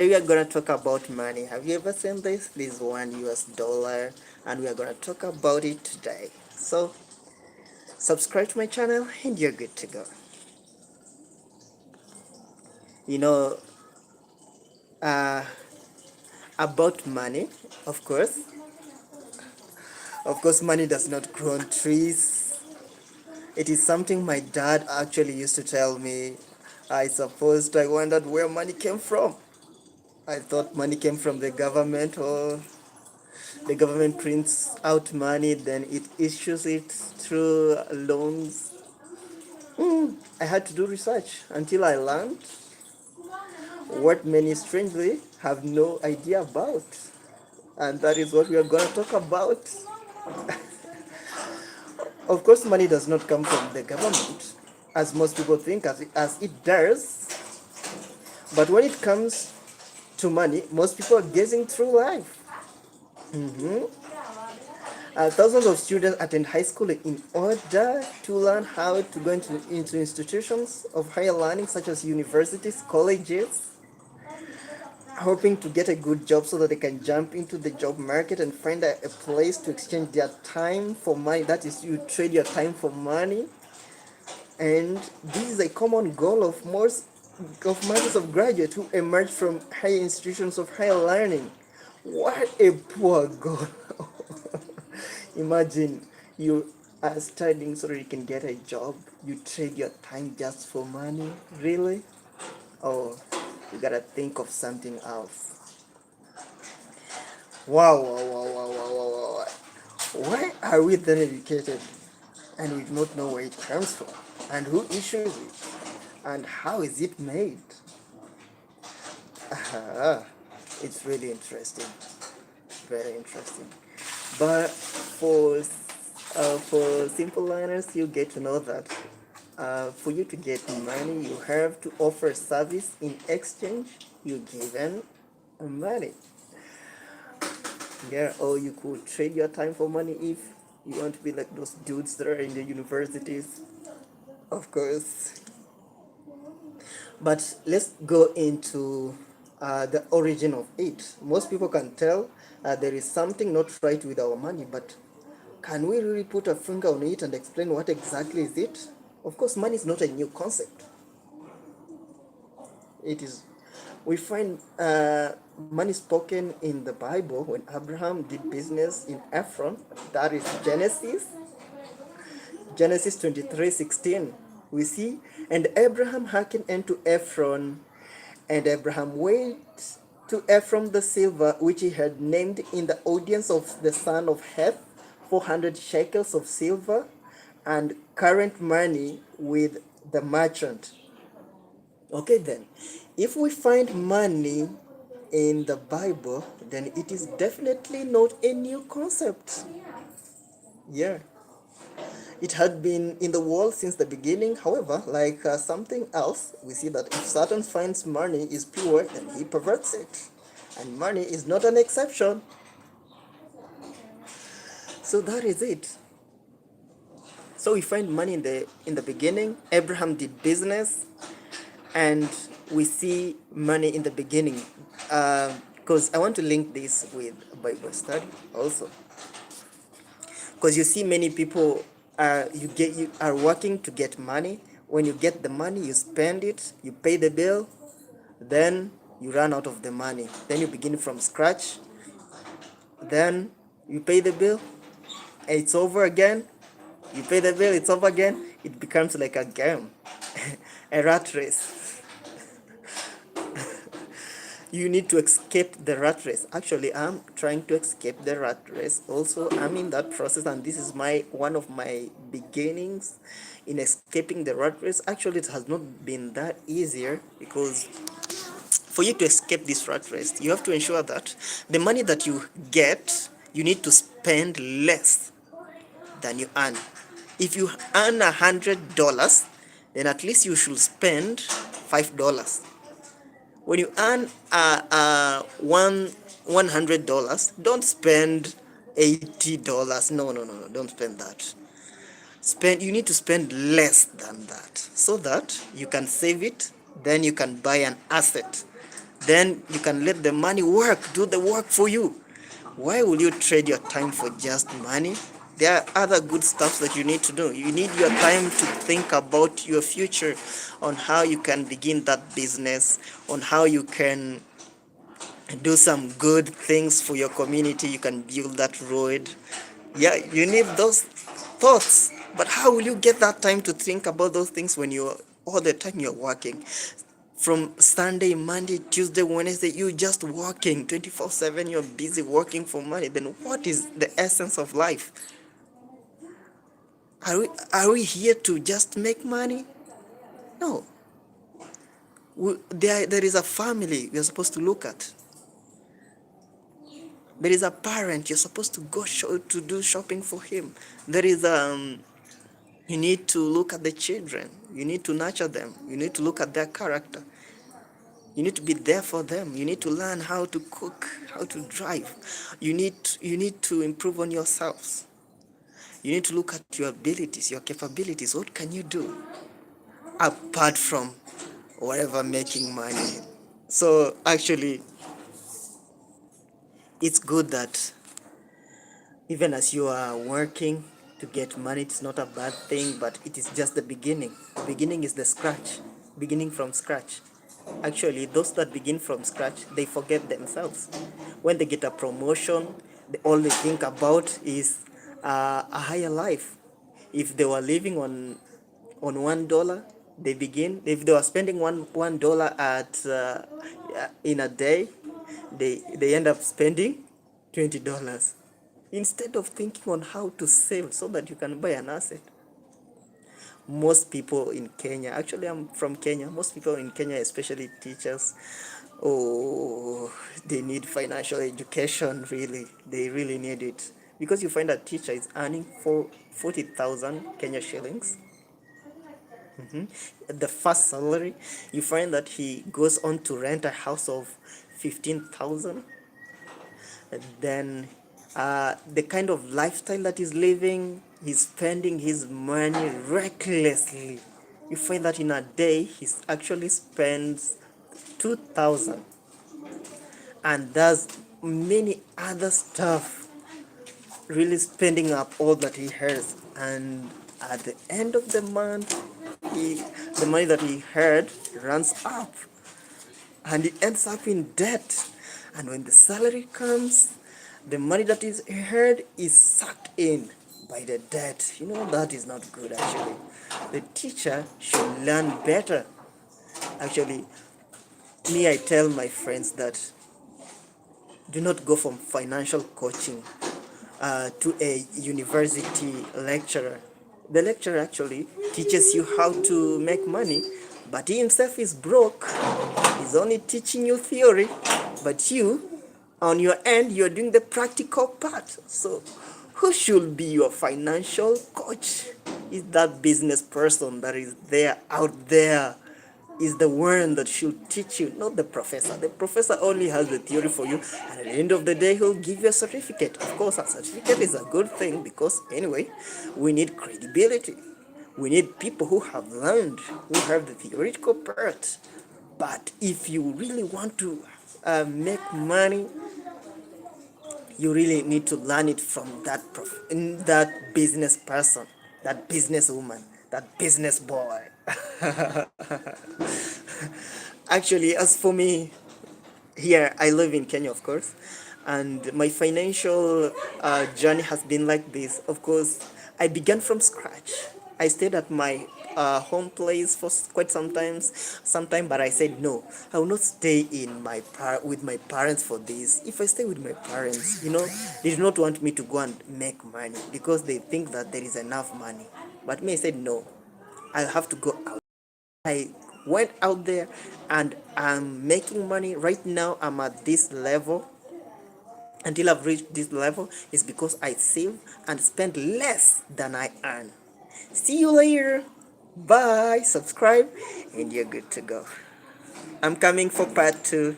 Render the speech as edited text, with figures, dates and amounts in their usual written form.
We are gonna talk about money. Have you ever seen this? This is $1, and we are gonna talk about it today. So subscribe to my channel, and you're good to go. You know, uh, about money, of course. Of course, money does not grow on trees. It is something my dad actually used to tell me. I wondered where money came from. I thought money came from the government, or the government prints out money, then it issues it through loans. I had to do research until I learned what many strangely have no idea about. And that is what we are going to talk about. Of course, money does not come from the government, as most people think, as it does. But when it comes to money, most people are gazing through life. Thousands of students attend high school in order to learn how to go into institutions of higher learning such as universities, colleges, hoping to get a good job so that they can jump into the job market and find a place to exchange their time for money. That is, you trade your time for money. And this is a common goal of masses of graduates who emerge from higher institutions of higher learning. What a poor goal. Imagine you are studying so that you can get a job. You trade your time just for money. Really? Oh, you gotta think of something else. Wow, wow, wow, wow, wow, wow, wow. Why are we then educated and we do not know where it comes from? And who issues it? And how is it made? It's really interesting. Very interesting. But for simple learners, you get to know that for you to get money, you have to offer a service. In exchange, you given money. Yeah, or you could trade your time for money if you want to be like those dudes that are in the universities, of course. But let's go into the origin of it. Most people can tell there is something not right with our money, but can we really put a finger on it and explain what exactly is it? Of course, money is not a new concept. It is. We find money spoken in the Bible when Abraham did business in Ephron. That is Genesis 23:16. We see, and Abraham hearkened unto Ephron, and Abraham weighed to Ephron the silver which he had named in the audience of the son of Heth, 400 shekels of silver, and current money with the merchant. Okay, then, if we find money in the Bible, then it is definitely not a new concept. Yeah. It had been in the world since the beginning. However, like something else, we see that if Satan finds money is pure, then he perverts it. And money is not an exception. So that is it. So we find money in the beginning. Abraham did business, and we see money in the beginning. Because I want to link this with Bible study also. Because you see many people you are working to get money. When you get the money, you spend it, you pay the bill, then you run out of the money, then you begin from scratch, then you pay the bill, it's over again, you pay the bill, it's over again. It becomes like a game. A rat race. You need to escape the rat race. Actually, I'm trying to escape the rat race also. I'm in that process, and this is one of my beginnings in escaping the rat race. Actually, it has not been that easier, because for you to escape this rat race, you have to ensure that the money that you get, you need to spend less than you earn. If you earn $100, then at least you should spend $5. When you earn $100, don't spend $80. No, no, no, no, don't spend that. You need to spend less than that, so that you can save it, then you can buy an asset Then you can let the money do the work for you. Why will you trade your time for just money? There are other good stuff that you need to do. You need your time to think about your future, on how you can begin that business, on how you can do some good things for your community. You can build that road. Yeah, you need those thoughts. But how will you get that time to think about those things when you're all the time you're working? From Sunday, Monday, Tuesday, Wednesday, you're just working 24/7. You're busy working for money. Then what is the essence of life? Are we here to just make money? No. There is a family we're supposed to look at. There is a parent you're supposed to go to do shopping for him. There is you need to look at the children. You need to nurture them. You need to look at their character. You need to be there for them. You need to learn how to cook, how to drive. You need to improve on yourselves. You need to look at your abilities, your capabilities. What can you do apart from whatever making money? So actually, it's good that even as you are working to get money, it's not a bad thing, but it is just the beginning. The beginning is the scratch, beginning from scratch. Actually, those that begin from scratch, they forget themselves. When they get a promotion, all they think about is a higher life. If they were living on $1, they begin. If they were spending $1 at in a day, they end up spending $20 instead of thinking on how to save so that you can buy an asset. Most people in Kenya, actually I'm from Kenya, most people in Kenya, especially teachers, oh, they need financial education, really. They really need it. Because you find a teacher is earning 40,000 Kenya shillings. The first salary, you find that he goes on to rent a house of 15,000. Then the kind of lifestyle that he's living, he's spending his money recklessly. You find that in a day he actually spends 2,000 and does many other stuff, really spending up all that he has. And at the end of the month, the money that he had runs up and he ends up in debt. And when the salary comes, the money that is earned is sucked in by the debt. That is not good, actually. The teacher should learn better. Actually, I tell my friends that do not go from financial coaching to a university lecturer. The lecturer actually teaches you how to make money, but he himself is broke. He's only teaching you theory, but you, on your end, you're doing the practical part. So who should be your financial coach? Is that business person that is out there, is the one that should teach you, not the professor. The professor only has the theory for you, and at the end of the day, he'll give you a certificate. Of course, a certificate is a good thing because, anyway, we need credibility. We need people who have learned, who have the theoretical part. But if you really want to make money, you really need to learn it from that business person, that business woman, that business boy. Actually, as for me, here I live in Kenya, of course, and my financial journey has been like this. Of course, I began from scratch. I stayed at my home place for quite some time, but I said no. I will not stay with my parents for this. If I stay with my parents, they do not want me to go and make money because they think that there is enough money. But me, I said no. I have to go out. I went out there and I'm making money. Right now, I'm at this level. Until I've reached this level, is because I save and spend less than I earn. See you later. Bye. Subscribe, and you're good to go. I'm coming for part 2.